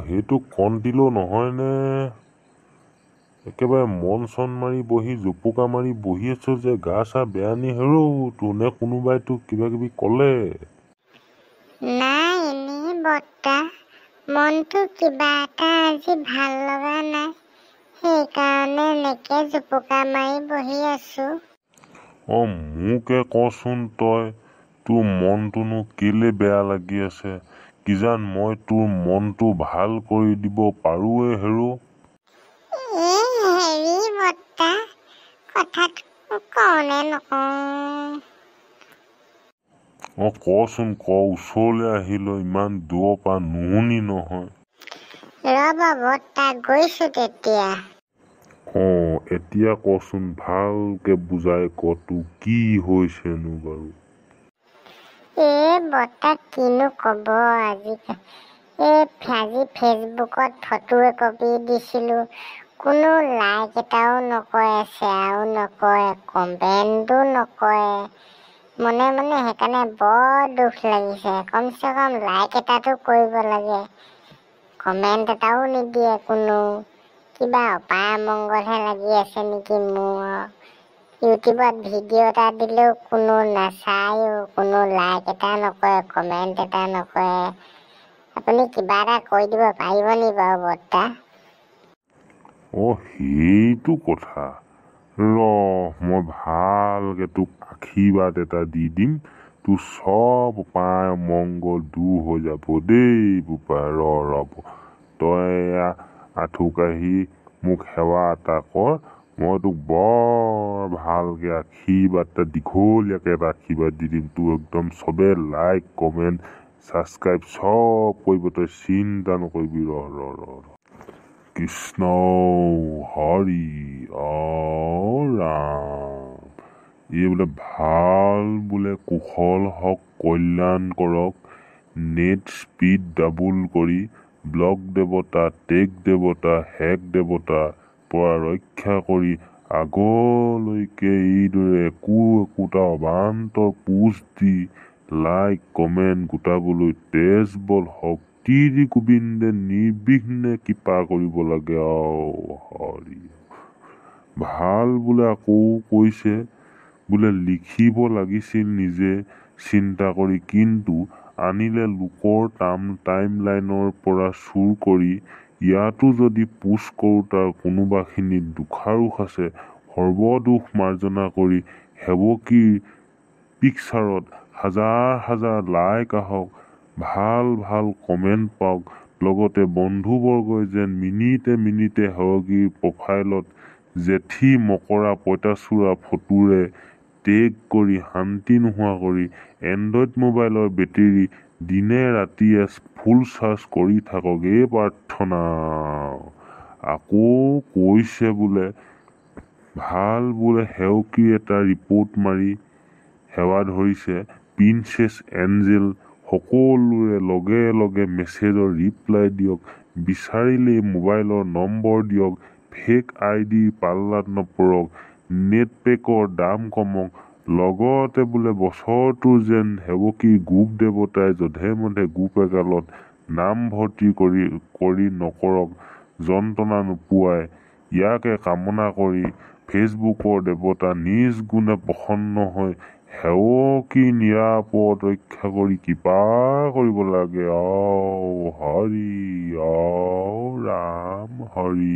সেইটো কণ্টিলো নহয় নে? একেবাৰে মন চন মাৰি বহি জোপোকা মাৰি বহি আছো যে গা চা বেয়া নি হেৰৌ তোনে কোনোবাই তোক কিবা কিবি ক'লে? নাই এনেই বৰ্তা, মনটো কিবা এটা আজি ভাল লগা নাই, সেইকাৰণে এনেকে জোপোকা মাৰি বহি আছো। মোকে কচোন তই, তোৰ মনটোনো কেলে বেয়া লাগি আছে? কিজান মই তোৰ মনটো ভাল কৰি দিব পাৰোৱে হেৰৌ। হেৰি বৰ্তা, কথাটো কওঁনে নকওঁ? কচোন ক, ওচৰলৈ আহিলো, ইমান দূৰৰ পৰা নুশুনি নহয়। ৰ'ব বৰ্তা, গৈছো তেতিয়া। এতিয়া কচোন, ভালকে বুজাই ক, তোৰ কি হৈছেনো বাৰু? বৰ্তা কিনো কব, আজি ফেচবুকত ফটো একপি দিছিলো, কোনো লাইক এটাও নকৰে, শ্বেয়াৰো নকৰে, কমেণ্টো নকৰে। মনে মনে সেইকাৰণে বৰ দুখ লাগিছে। কমচে কম লাইক এটাতো কৰিব লাগে, কমেণ্ট এটাও নিদিয়ে কোনো। কিবা অপায় অমংগলহে লাগি আছে নেকি মোৰ। ইউটিউবত ভিডিঅ' এটা দিলেও কোনো নাচায়ো, কোনো লাইক এটা নকৰে, কমেণ্ট এটা নকৰে। আপুনি কিবা এটা কৈ দিব পাৰিব নি বাৰু বৰ্তা? সেইটো কথা। মই ভালকে তোক আশীৰ্বাদ এটা দি দিম, তোৰ চব অপায় মংগল দূৰ হৈ যাব দেই বোপাই। ৰ'ব তই আঁঠু কাঢ়ি মোক সেৱা এটা কৰ, মই তোক বৰ ভালকে আশীৰ্বাদ এটা, দীঘলীয়াকে এটা আশীৰ্বাদ দি দিম। তোৰ একদম চবে লাইক কমেণ্ট ছাবস্ক্ৰাইব চব কৰিব, তই চিন্তা নকৰিবি। ৰ কৃষ্ণ হৰি ৰাম। এই বোলে ভাল বোলে কুশল হওক, কল্যাণ কৰক, নেট স্পীড ডাবুল কৰি ব্লক দেৱতা, টেক দেৱতা, হেক দেৱতা পৰা ৰক্ষা কৰি আগলৈকে এইদৰে একোটা অবান্তৰ পোষ্ট দি লাইক কমেণ্ট গোটাবলৈ তেজ বল শক্তি গোবিন্দে নিৰ্বিঘ্নে কৃপা কৰিব লাগে হৰি। ভাল বোলে আকৌ কৈছে বোলে লিখিব লাগিছিল নিজে চিন্তা কৰি, কিন্তু আনিলে লোকৰ টাইমলাইনৰ পৰা চুৰ কৰি। ইয়াতো যদি পোষ্ট কৰোঁ তাৰ কোনোবাখিনিত দোষাৰোপ আছে, সৰ্বদোষ মাৰ্জনা কৰি সেৱকীৰ পিকচাৰত হাজাৰ হাজাৰ লাইক আহক, ভাল ভাল কমেণ্ট পাওক, লগতে বন্ধুবৰ্গই যেন মিনিটে মিনিটে সেৱকীৰ প্ৰফাইলত জেঠী মকৰা পঁইতাচোৰা ফটোৰে টেগ কৰি শান্তি নোহোৱা কৰি এণ্ড্ৰইড মোবাইলৰ বেটেৰী দিনে ৰাতিয়ে ফুল চাৰ্জ কৰি থাকক, এই প্ৰাৰ্থনা। আকৌ কৈছে বোলে ভাল বোলে সেৱকী এটা ৰিপৰ্ট মাৰি সেৱা ধৰিছে প্ৰিন্সেছ এঞ্জেল, সকলোৰে লগে লগে মেছেজৰ ৰিপ্লাই দিয়ক, বিচাৰিলেই মোবাইলৰ নম্বৰ দিয়ক, ফেক আইডিৰ পাল্লাত নপৰক, নেটপেকৰ দাম কমক, লগতে বোলে বছৰটো যেন সেৱকীৰ গ্ৰুপ দেৱতাই যধে মধে গ্ৰুপ এগালত নামভৰ্তি কৰি নকৰক, যন্ত্ৰণা নোপোৱাই। ইয়াকে কামনা কৰি ফেচবুকৰ দেৱতা নিজ গুণে প্ৰসন্ন হৈ সেৱকীৰ নিৰাপদ ৰক্ষা কৰি কৃপা কৰিব লাগে হৰি ৰাম হৰি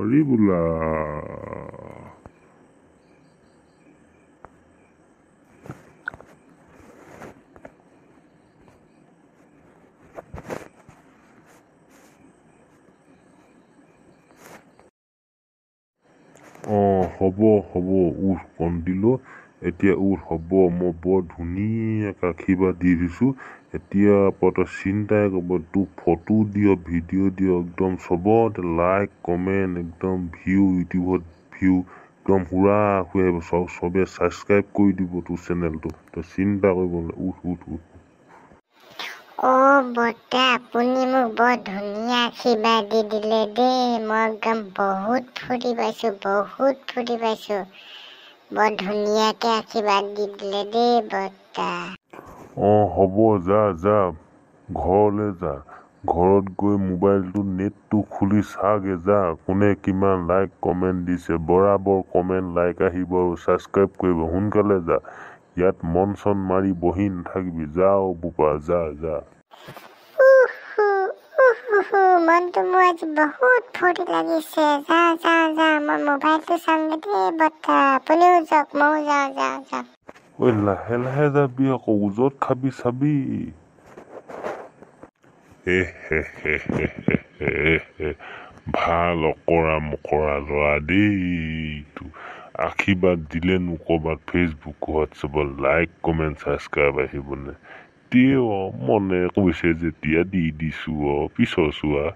হৰি বোলা। হ'ব কণ্টিলো, এতিয়া হ'ব, মই বৰ ধুনীয়াকৈ আশীৰ্বাদ দি দিছোঁ। এতিয়া তই চিন্তাই কৰিব, তোক ফটো দিয়, ভিডিঅ' দিয়, একদম চবতে লাইক কমেণ্ট, একদম ভিউ, ইউটিউবত ভিউ একদম হুৰা আহিব, চবে ছাবস্ক্ৰাইব কৰি দিব তোৰ চেনেলটো, তই চিন্তা কৰিব নালাগে। বৰ্তা, আপুনি মোক বৰ ধুনীয়া আশীৰ্বাদ দি দিলে দেই। মই একদম বহুত ফূৰ্তি পাইছোঁ। বৰ ধুনীয়াকৈ আশীৰ্বাদ দি দিলে দেই বৰ্তা। হ'ব যা যা ঘৰলৈ যা ঘৰত গৈ মোবাইলটো নেটটো খুলি চাগে যা কোনে কিমান লাইক কমেণ্ট দিছে বৰাবৰ কমেণ্ট লাইক আহিব আৰু ছাবস্ক্ৰাইব কৰিব সোনকালে যা ইয়াত মন চন মাৰি বহি নাথাকিবি যাও বোপা যা যা মনটো মোৰ আজি বহুত ফূৰ্তি লাগিছে যা যা যা মই মোবাইলটো চামগে দেই বৰ্তা আপুনিও যাওক ময়ো যাওঁ ঐ লাহে লাহে যাবি আকৌ ওজত খাবি চাবি ভাল অকৰা মকৰা ল'ৰা দেই আশীৰ্বাদ দিলেনো ক'ৰবাত ফেচবুক হোৱাটছএপত লাইক কমেণ্ট ছাবস্ক্ৰাইব আহিবনে মনে কৈছে যেতিয়া দি দিছোঁ পিছৰ চোৱা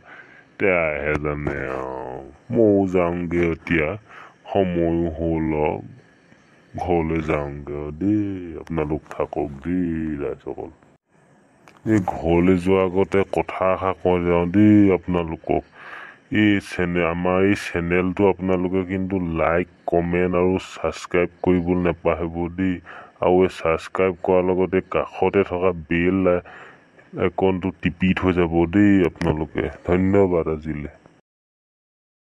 তেয়াহে জানে ময়ো যাওঁগে এতিয়া সময়ো হ'ল ঘৰলৈ যাওঁগে দেই আপোনালোক থাকক দেই ৰাইজসকল এই ঘৰলৈ যোৱাৰ আগতে কথা এষাৰ কৈ যাওঁ দেই আপোনালোকক আমাৰ এই চেনেলটো আপোনালোকে কিন্তু লাইক কমেণ্ট আৰু ছাবস্ক্ৰাইব কৰিবলৈ নাপাহৰিব দেই আৰু এই ছাবস্ক্ৰাইব কৰাৰ লগতে কাষতে থকা বেল আইকনটো টিপি থৈ যাব দেই আপোনালোকে ধন্যবাদ আজিলৈ